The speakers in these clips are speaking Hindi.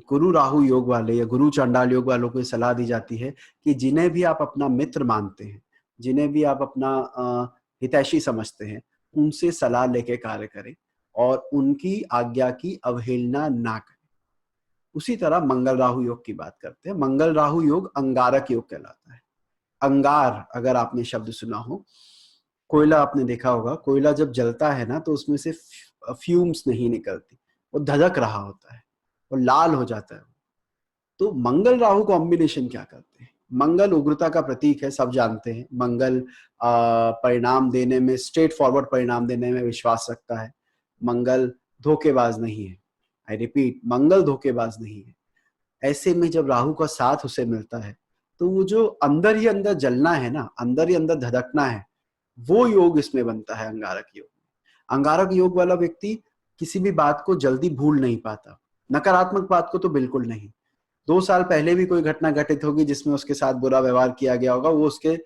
गुरु राहु योग वाले या गुरु चांडाल योग वालों को सलाह दी जाती है कि जिन्हें भी आप अपना मित्र मानते हैं, जिन्हें भी आप अपना हितैषी समझते हैं, उनसे सलाह लेके कार्य करें और उनकी आज्ञा की अवहेलना ना करें। उसी तरह मंगल राहु योग की बात करते हैं। मंगल राहु योग अंगारक योग कहलाता है। अंगार अगर आपने शब्द सुना हो, कोयला आपने देखा होगा, कोयला जब जलता है ना तो उसमें से फ्यूम्स नहीं निकलती, वो धधक रहा होता है, वो लाल हो जाता है। तो मंगल राहु कॉम्बिनेशन क्या करते हैं? मंगल उग्रता का प्रतीक है, सब जानते हैं। मंगल परिणाम देने में, स्ट्रेट फॉरवर्ड परिणाम देने में विश्वास रखता है। मंगल धोखेबाज नहीं है। आई रिपीट, मंगल धोखेबाज नहीं है। ऐसे में जब राहु का साथ उसे मिलता है तो वो जो अंदर ही अंदर जलना है ना, अंदर ही अंदर धधकना है, वो योग इसमें बनता है अंगारक योग। अंगारक योग वाला व्यक्ति किसी भी बात को जल्दी भूल नहीं पाता, नकारात्मक बात को तो बिल्कुल नहीं। 2 साल पहले भी कोई घटना घटित होगी जिसमें उसके साथ बुरा व्यवहार किया गया होगा, वो उसके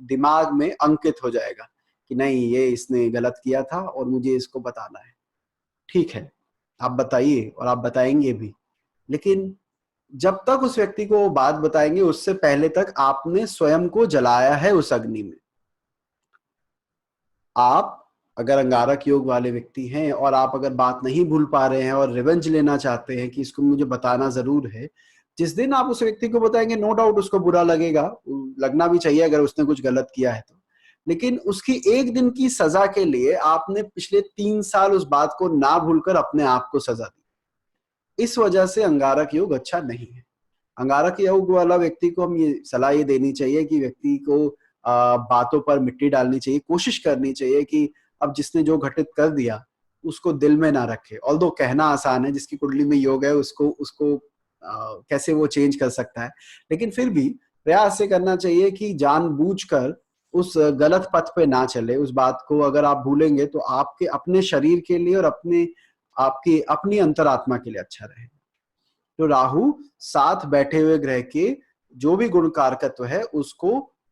दिमाग में अंकित हो जाएगा कि नहीं, ये इसने गलत किया था और मुझे इसको बताना है। ठीक है, आप बताइए और आप बताएंगे भी, लेकिन जब तक उस व्यक्ति को वो बात बताएंगे उससे पहले तक आपने स्वयं को जलाया है उस अग्नि में। आप अगर अंगारक योग वाले व्यक्ति हैं और आप अगर बात नहीं भूल पा रहे हैं और रिवेंज लेना चाहते हैं कि इसको मुझे बताना जरूर है, जिस दिन आप उस व्यक्ति को बताएंगे नो डाउट उसको बुरा लगेगा, लगना भी चाहिए अगर उसने कुछ गलत किया है तो, लेकिन उसकी एक दिन की सजा के लिए आपने पिछले 3 साल उस बात को ना भूलकर अपने आप को सजा दी। इस वजह से अंगारक योग अच्छा नहीं है। अंगारक योग वाला व्यक्ति को हम ये सलाह ये देनी चाहिए कि व्यक्ति को बातों पर मिट्टी डालनी चाहिए, कोशिश करनी चाहिए कि अब जिसने जो घटित कर दिया उसको दिल में ना रखे। ऑल्दो कहना आसान है, जिसकी कुंडली में योग है उसको कैसे वो चेंज कर सकता है, लेकिन फिर भी प्रयास से करना चाहिए कि जानबूझकर उस गलत पथ पे ना चले। उस बात को अगर आप भूलेंगे तो आपके अपने शरीर के लिए और आपकी अपनी अंतरात्मा के लिए अच्छा रहेगा। तो राहु साथ बैठे हुए ग्रह के जो भी गुण कारकत्व है उसको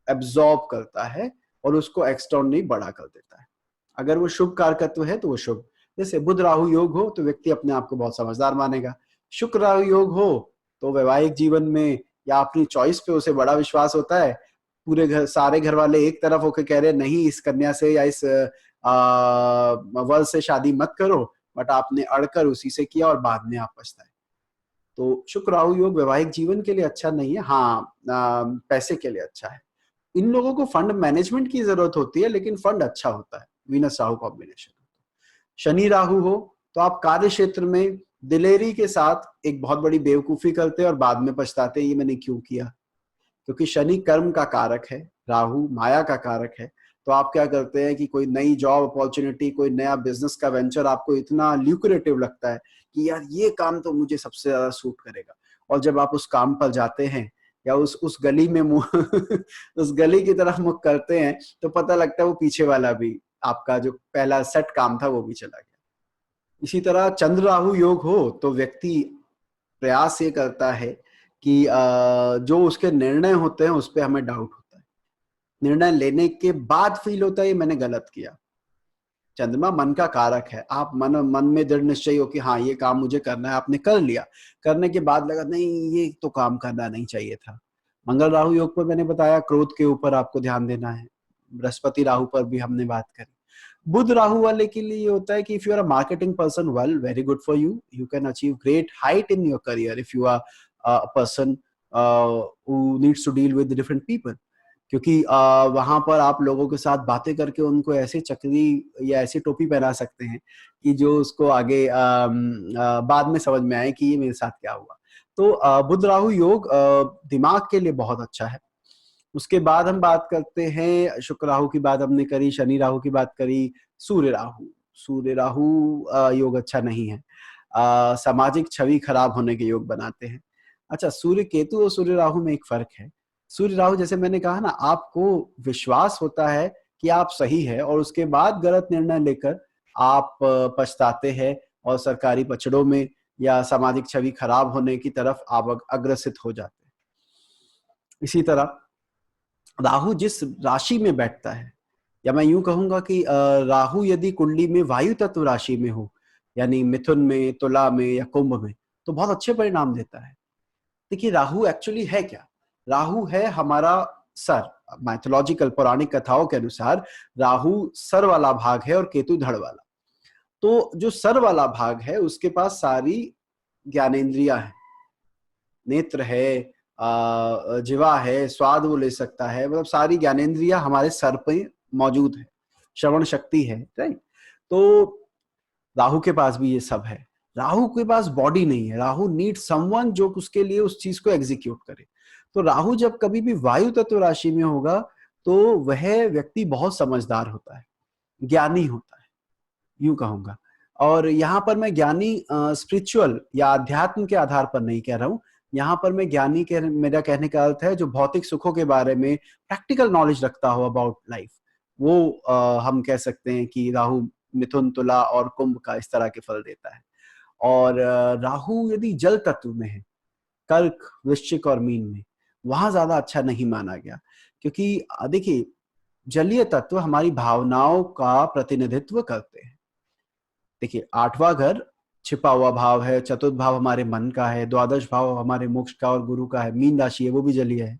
एब्जॉर्ब करता है और उसको एक्सटर्नली बड़ा कर देता है। अगर वो शुभ कारकत्व है तो वो शुभ, जैसे बुध राहु योग हो तो व्यक्ति अपने आप को बहुत समझदार मानेगा। शुक्र राहु योग हो तो वैवाहिक जीवन में या अपनी चॉइस पे उसे बड़ा विश्वास होता है। पूरे सारे घर वाले एक तरफ होकर कह रहे नहीं इस कन्या से या इस वर से शादी मत करो, बट आपने अड़कर उसी से किया और बाद में आप पछताए। तो शुक्र राहु योग वैवाहिक जीवन के लिए अच्छा नहीं है, हाँ पैसे के लिए अच्छा है। इन लोगों को फंड मैनेजमेंट की जरूरत होती है, लेकिन फंड अच्छा होता है वीनस राहु कॉम्बिनेशन। शनि राहु हो तो आप कार्य क्षेत्र में दिलेरी के साथ एक बहुत बड़ी बेवकूफी करते हैं और बाद में पछताते हैं ये मैंने क्यों किया, क्योंकि शनि कर्म का कारक है, राहु माया का कारक है। तो आप क्या करते हैं कि कोई नई जॉब अपॉर्चुनिटी, कोई नया बिजनेस का वेंचर आपको इतना ल्यूक्रेटिव लगता है कि यार ये काम तो मुझे सबसे ज्यादा सूट करेगा, और जब आप उस काम पर जाते हैं या उस गली में मुंह उस गली की तरफ मुख करते हैं तो पता लगता है वो पीछे वाला भी, आपका जो पहला सेट काम था वो भी चला गया। इसी तरह चंद्र राहु योग हो तो व्यक्ति प्रयास ये करता है कि जो उसके निर्णय होते हैं उस पर हमें डाउट होता है, निर्णय लेने के बाद फील होता है ये मैंने गलत किया। चंद्रमा मन का कारक है, आप मन में दृढ़ निश्चय हो कि हाँ ये काम मुझे करना है, आपने कर लिया, करने के बाद लगा नहीं ये तो काम करना नहीं चाहिए था। मंगल राहु योग पर मैंने बताया क्रोध के ऊपर आपको ध्यान देना है, बृहस्पति राहु पर भी हमने बात करी। बुध राहु वाले के लिए होता है कि if you are a marketing person, well very good for you, you can achieve great height in your career if you are a person who needs to deal with different people, क्योंकि वहां पर आप लोगों के साथ बातें करके उनको ऐसे चक्री या ऐसी टोपी पहना सकते हैं कि जो उसको आगे बाद में समझ में आए कि ये मेरे साथ क्या हुआ। तो बुध राहु योग दिमाग के लिए बहुत अच्छा है। उसके बाद हम बात करते हैं, शुक्र राहु की बात हमने करी, शनि राहु की बात करी, सूर्य राहु। सूर्य राहु योग अच्छा नहीं है, सामाजिक छवि खराब होने के योग बनाते हैं। अच्छा, सूर्य केतु और सूर्य राहु में एक फर्क है। सूर्य राहु जैसे मैंने कहा ना, आपको विश्वास होता है कि आप सही है और उसके बाद गलत निर्णय लेकर आप पछताते हैं और सरकारी पचड़ों में या सामाजिक छवि खराब होने की तरफ आप अग्रसित हो जाते हैं। इसी तरह राहु जिस राशि में बैठता है, या मैं यूं कहूंगा कि राहु यदि कुंडली में वायु तत्व राशि में हो, यानी मिथुन में, तुला में या कुंभ में, तो बहुत अच्छे परिणाम देता है। देखिए राहु एक्चुअली है क्या? राहु है हमारा सर। माइथोलॉजिकल पौराणिक कथाओं के अनुसार राहु सर वाला भाग है और केतु धड़ वाला। तो जो सर वाला भाग है उसके पास सारी ज्ञानेंद्रियां हैं, नेत्र है, जिह्वा है, स्वाद वो ले सकता है, मतलब सारी ज्ञानेंद्रियां हमारे सर पे मौजूद है, श्रवण शक्ति है, राइट। तो राहु के पास भी ये सब है। राहु के पास बॉडी नहीं है, राहु नीड समवन जो उसके लिए उस चीज को एग्जीक्यूट करे। तो राहु जब कभी भी वायु तत्व राशि में होगा तो वह व्यक्ति बहुत समझदार होता है, ज्ञानी होता है, यूं कहूंगा। और यहाँ पर मैं ज्ञानी स्पिरिचुअल या अध्यात्म के आधार पर नहीं कह रहा हूं, यहाँ पर मैं ज्ञानी के मेरा कहने का अर्थ है जो भौतिक सुखों के बारे में प्रैक्टिकल नॉलेज रखता हो अबाउट लाइफ, वो हम कह सकते हैं कि राहु मिथुन, तुला और कुंभ का इस तरह के फल देता है। और राहु यदि जल तत्व में है, कर्क, वृश्चिक और मीन में, वहां ज्यादा अच्छा नहीं माना गया, क्योंकि देखिए जलीय तत्व हमारी भावनाओं का प्रतिनिधित्व करते हैं। देखिए 8वां घर छिपा हुआ भाव है, चतुर्थ भाव हमारे मन का है, द्वादश भाव हमारे मोक्ष का और गुरु का है, मीन राशि है वो भी जलीय है।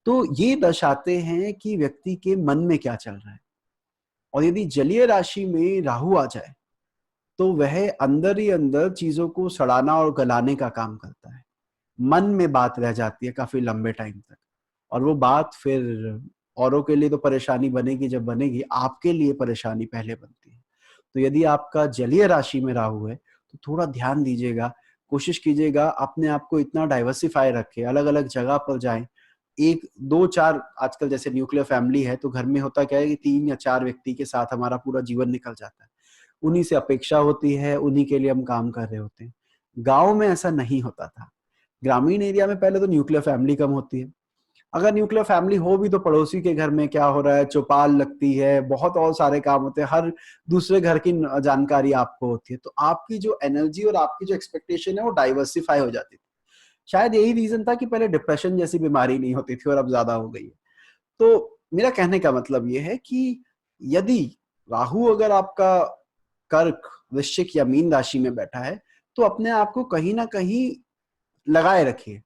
तो ये दर्शाते हैं कि व्यक्ति के मन में क्या चल रहा है। और यदि जलीय राशि में राहु आ जाए तो वह अंदर ही अंदर चीजों को सड़ाना और गलाने का काम करता है। मन में बात रह जाती है काफी लंबे टाइम तक, और वो बात फिर औरों के लिए तो परेशानी बनेगी, जब बनेगी आपके लिए परेशानी पहले बनती है। तो यदि आपका जलीय राशि में राहु है तो थोड़ा ध्यान दीजिएगा, कोशिश कीजिएगा अपने आप को इतना डाइवर्सिफाई रखे, अलग अलग जगह पर जाएं। एक दो चार, आजकल जैसे न्यूक्लियर फैमिली है तो घर में होता क्या है कि 3 या 4 व्यक्ति के साथ हमारा पूरा जीवन निकल जाता है, उन्हीं से अपेक्षा होती है, उन्हीं के लिए हम काम कर रहे होते हैं। गांव में ऐसा नहीं होता था। ग्रामीण एरिया में पहले तो न्यूक्लियर फैमिली कम होती है, अगर न्यूक्लियर फैमिली हो भी तो पड़ोसी के घर में क्या हो रहा है, चौपाल लगती है, बहुत और सारे काम होते हैं, हर दूसरे घर की जानकारी आपको होती है। तो आपकी जो एनर्जी और आपकी जो एक्सपेक्टेशन है वो डाइवर्सिफाई हो जाती थी। शायद यही रीजन था कि पहले डिप्रेशन जैसी बीमारी नहीं होती थी और अब ज्यादा हो गई है। तो मेरा कहने का मतलब ये है कि यदि राहु अगर आपका कर्क, वृश्चिक या मीन राशि में बैठा है तो अपने आप को कहीं ना कहीं लगाए रखिए।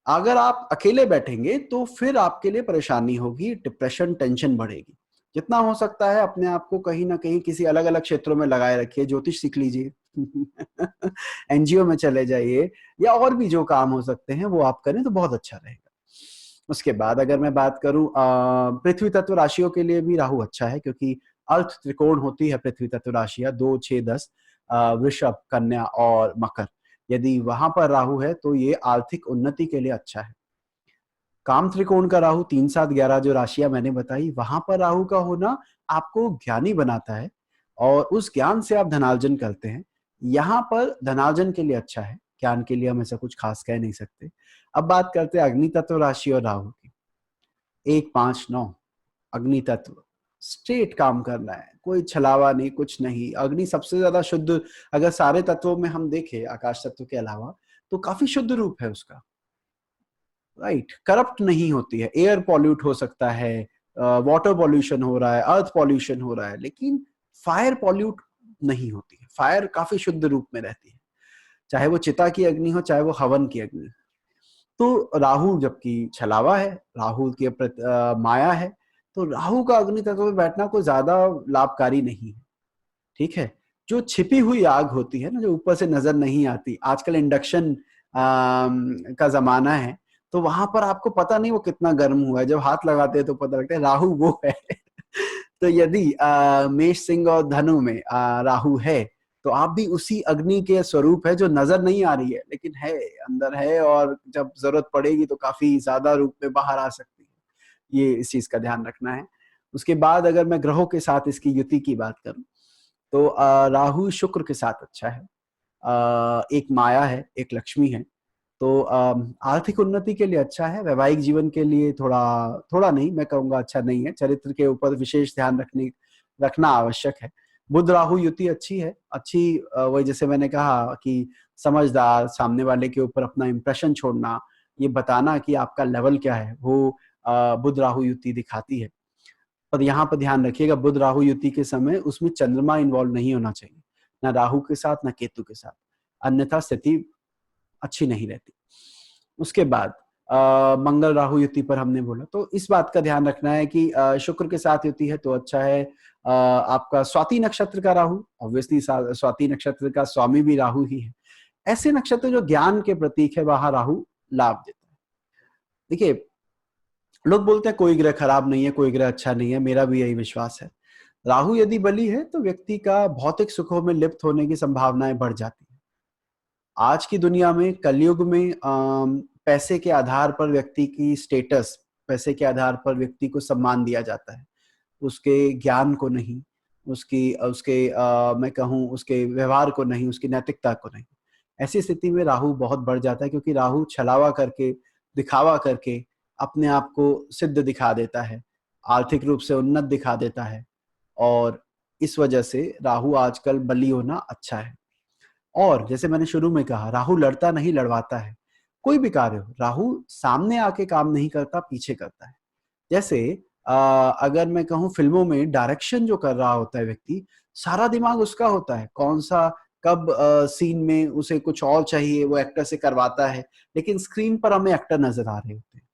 अगर आप अकेले बैठेंगे तो फिर आपके लिए परेशानी होगी, डिप्रेशन, टेंशन बढ़ेगी। जितना हो सकता है अपने आप को कहीं ना कहीं किसी अलग अलग क्षेत्रों में लगाए रखिए। ज्योतिष सीख लीजिए एनजीओ में चले जाइए, या और भी जो काम हो सकते हैं वो आप करें तो बहुत अच्छा रहेगा। उसके बाद अगर मैं बात करूं, पृथ्वी तत्व राशियों के लिए भी राहु अच्छा है, क्योंकि अर्थ त्रिकोण होती है पृथ्वी तत्व राशियां 2, 6, 10, वृषभ, कन्या और मकर। यदि वहां पर राहु है तो ये आर्थिक उन्नति के लिए अच्छा है। काम त्रिकोण का राहु 3, 7, 11 जो राशियां मैंने बताई, वहां पर राहु का होना आपको ज्ञानी बनाता है और उस ज्ञान से आप धनार्जन करते हैं। यहाँ पर धनार्जन के लिए अच्छा है, ज्ञान के लिए हम ऐसा कुछ खास कह नहीं सकते। अब बात करते हैं अग्नि तत्व राशि और राहु की। 1, 5, 9 अग्नि तत्व, स्ट्रेट काम करना है, कोई छलावा नहीं, कुछ नहीं। अग्नि सबसे ज्यादा शुद्ध, अगर सारे तत्वों में हम देखें आकाश तत्व के अलावा, तो काफी शुद्ध रूप है उसका, राइट। करप्ट नहीं होती है। एयर पॉल्यूट हो सकता है, वाटर पॉल्यूशन हो रहा है, अर्थ पॉल्यूशन हो रहा है, लेकिन फायर पॉल्यूट नहीं होती है। फायर काफी शुद्ध रूप में रहती है, चाहे वो चिता की अग्नि हो, चाहे वो हवन की अग्नि। तो राहु जबकि छलावा है, राहु की माया है, तो राहु का अग्नि तत्व में बैठना कोई ज्यादा लाभकारी नहीं है, ठीक है। जो छिपी हुई आग होती है ना, जो ऊपर से नजर नहीं आती, आजकल इंडक्शन का जमाना है, तो वहां पर आपको पता नहीं वो कितना गर्म हुआ है, जब हाथ लगाते हैं तो पता लगता है राहु वो है। तो यदि मेष, सिंह और धनु में राहु है तो आप भी उसी अग्नि के स्वरूप है जो नजर नहीं आ रही है लेकिन है, अंदर है, और जब जरूरत पड़ेगी तो काफी ज्यादा रूप में बाहर आ सकती है। ये इस चीज का ध्यान रखना है। उसके बाद अगर मैं ग्रहों के साथ इसकी युति की बात करूं तो राहु शुक्र के साथ अच्छा है। एक माया है, एक लक्ष्मी है, तो आर्थिक उन्नति के लिए अच्छा है। वैवाहिक जीवन के लिए थोड़ा थोड़ा नहीं, मैं कहूंगा अच्छा नहीं है। चरित्र के ऊपर विशेष ध्यान रखना आवश्यक है। बुध राहु युति अच्छी है, अच्छी वही जैसे मैंने कहा कि समझदार, सामने वाले के ऊपर अपना इंप्रेशन छोड़ना, ये बताना कि आपका लेवल क्या है, वो बुध राहु युति दिखाती है। पर यहाँ पर ध्यान रखिएगा, बुध राहु युति के समय उसमें चंद्रमा इन्वॉल्व नहीं होना चाहिए, ना राहु के साथ ना केतु के साथ। अन्यथा स्थिति अच्छी नहीं रहती। उसके बाद मंगल राहु युति पर हमने बोला, तो इस बात का ध्यान रखना है कि शुक्र के साथ युति है तो अच्छा है। आपका स्वाति नक्षत्र का राहु, ऑब्वियसली स्वाति नक्षत्र का स्वामी भी राहु ही है। ऐसे नक्षत्र जो ज्ञान के प्रतीक है वहां राहु लाभ देता है। देखिए, लोग बोलते हैं कोई ग्रह खराब नहीं है, कोई ग्रह अच्छा नहीं है, मेरा भी यही विश्वास है। राहु यदि बली है तो व्यक्ति का भौतिक सुखों में लिप्त होने की संभावनाएं बढ़ जाती है। आज की दुनिया में, कलयुग में पैसे के आधार पर व्यक्ति की स्टेटस, पैसे के आधार पर व्यक्ति को सम्मान दिया जाता है, उसके ज्ञान को नहीं, उसके मैं कहूँ उसके व्यवहार को नहीं, उसकी नैतिकता को नहीं। ऐसी स्थिति में राहु बहुत बढ़ जाता है, क्योंकि राहु छलावा करके, दिखावा करके अपने आप को सिद्ध दिखा देता है, आर्थिक रूप से उन्नत दिखा देता है, और इस वजह से राहु आजकल बली होना अच्छा है। और जैसे मैंने शुरू में कहा, राहु लड़ता नहीं, लड़वाता है। कोई भी कार्य हो, राहु सामने आके काम नहीं करता, पीछे करता है। जैसे अगर मैं कहूँ फिल्मों में डायरेक्शन जो कर रहा होता है व्यक्ति, सारा दिमाग उसका होता है, कौन सा कब सीन में उसे कुछ और चाहिए वो एक्टर से करवाता है, लेकिन स्क्रीन पर हमें एक्टर नजर आ रहे होते हैं।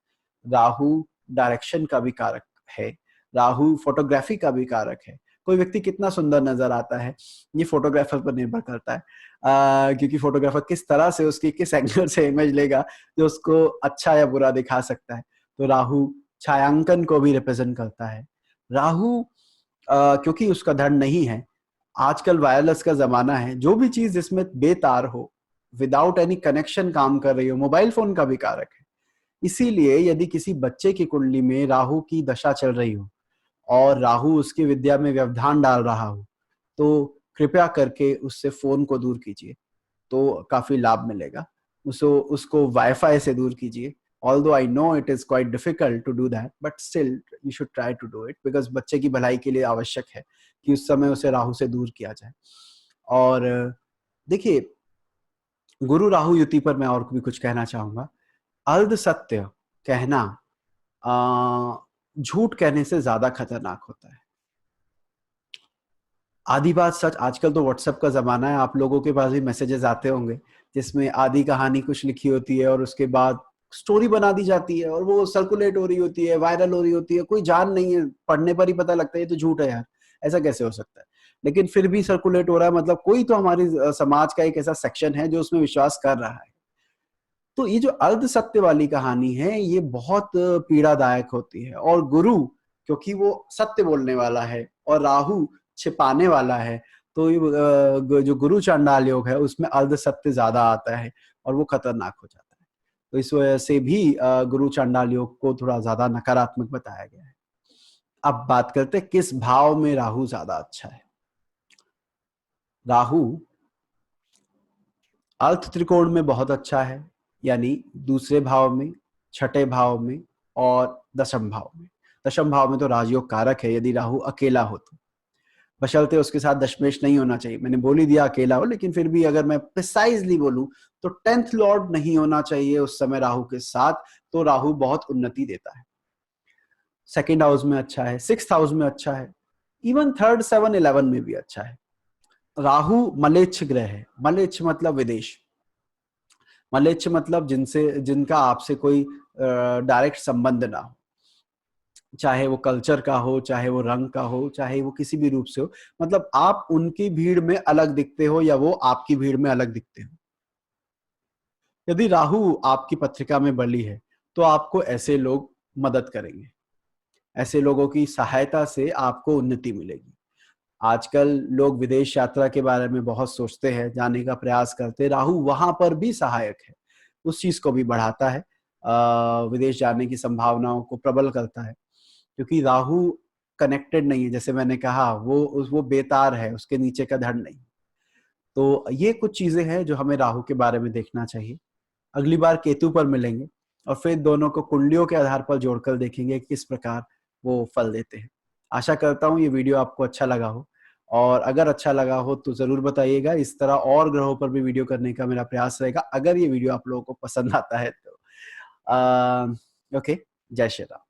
राहु डायरेक्शन का भी कारक है, राहु फोटोग्राफी का भी कारक है। कोई व्यक्ति कितना सुंदर नजर आता है ये फोटोग्राफर पर निर्भर करता है, क्योंकि फोटोग्राफर किस तरह से, उसकी किस एंगल से इमेज लेगा जो उसको अच्छा या बुरा दिखा सकता है। तो राहु छायांकन को भी रिप्रेजेंट करता है। राहु क्योंकि उसका धन नहीं है, आजकल वायरलेस का जमाना है, जो भी चीज जिसमें बेतार हो, विदाउट एनी कनेक्शन काम कर रही हो, मोबाइल फोन का भी कारक है। इसीलिए यदि किसी बच्चे की कुंडली में राहु की दशा चल रही हो और राहु उसकी विद्या में व्यवधान डाल रहा हो, तो कृपया करके उससे फोन को दूर कीजिए, तो काफी लाभ मिलेगा। उसको वाईफाई से दूर कीजिए। Although I know it is quite difficult to do that, but still you should try to do it, because बच्चे की भलाई के लिए आवश्यक है कि उस समय उसे राहु से दूर किया जाए। और देखिए, गुरु राहु युति पर मैं और भी कुछ कहना चाहूंगा। अर्ध सत्य कहना झूठ कहने से ज्यादा खतरनाक होता है। आधी बात सच, आजकल तो व्हाट्सएप का जमाना है, आप लोगों के पास भी मैसेजेस आते होंगे जिसमें आधी कहानी कुछ लिखी होती है और उसके बाद स्टोरी बना दी जाती है और वो सर्कुलेट हो रही होती है, वायरल हो रही होती है। कोई जान नहीं है, पढ़ने पर ही पता लगता है ये तो झूठ है यार, ऐसा कैसे हो सकता है, लेकिन फिर भी सर्कुलेट हो रहा है। मतलब कोई तो हमारी समाज का एक ऐसा सेक्शन है जो उसमें विश्वास कर रहा है। तो ये जो अर्ध सत्य वाली कहानी है ये बहुत पीड़ादायक होती है। और गुरु, क्योंकि वो सत्य बोलने वाला है और राहु छिपाने वाला है, तो ये जो गुरु चांडाल योग है उसमें अर्ध सत्य ज्यादा आता है और वो खतरनाक हो जाता है। तो इस वजह से भी गुरु चांडाल योग को थोड़ा ज्यादा नकारात्मक बताया गया है। अब बात करते हैं किस भाव में राहु ज्यादा अच्छा है। राहु अर्थ त्रिकोण में बहुत अच्छा है, यानी दूसरे भाव में, छठे भाव में और दशम भाव में। दशम भाव में तो राजयोग कारक है यदि राहु अकेला हो तो, बशर्ते उसके साथ दशमेश नहीं होना चाहिए। मैंने बोल ही दिया अकेला हो, लेकिन फिर भी अगर मैं प्रिसाइजली बोलूं तो 10th लॉर्ड नहीं होना चाहिए उस समय राहु के साथ, तो राहु बहुत उन्नति देता है। सेकेंड हाउस में अच्छा है, 6th हाउस में अच्छा है, इवन 3rd 7 11 में भी अच्छा है। राहु मलेच्छ ग्रह है। मलेच्छ मतलब विदेश, मलेच्छ मतलब जिनका आपसे कोई डायरेक्ट संबंध ना हो, चाहे वो कल्चर का हो, चाहे वो रंग का हो, चाहे वो किसी भी रूप से हो। मतलब आप उनकी भीड़ में अलग दिखते हो या वो आपकी भीड़ में अलग दिखते हो। यदि राहु आपकी पत्रिका में बली है तो आपको ऐसे लोग मदद करेंगे, ऐसे लोगों की सहायता से आपको उन्नति मिलेगी। आजकल लोग विदेश यात्रा के बारे में बहुत सोचते हैं, जाने का प्रयास करते हैं। राहु वहां पर भी सहायक है, उस चीज को भी बढ़ाता है, विदेश जाने की संभावनाओं को प्रबल करता है। क्योंकि राहु कनेक्टेड नहीं है, जैसे मैंने कहा वो बेतार है, उसके नीचे का धड़ नहीं। तो ये कुछ चीजें हैं जो हमें राहु के बारे में देखना चाहिए। अगली बार केतु पर मिलेंगे और फिर दोनों को कुंडलियों के आधार पर जोड़कर देखेंगे किस प्रकार वो फल देते हैं। आशा करता हूँ ये वीडियो आपको अच्छा लगा हो, और अगर अच्छा लगा हो तो जरूर बताइएगा। इस तरह और ग्रहों पर भी वीडियो करने का मेरा प्रयास रहेगा, अगर ये वीडियो आप लोगों को पसंद आता है तो। ओके, जय श्री राम।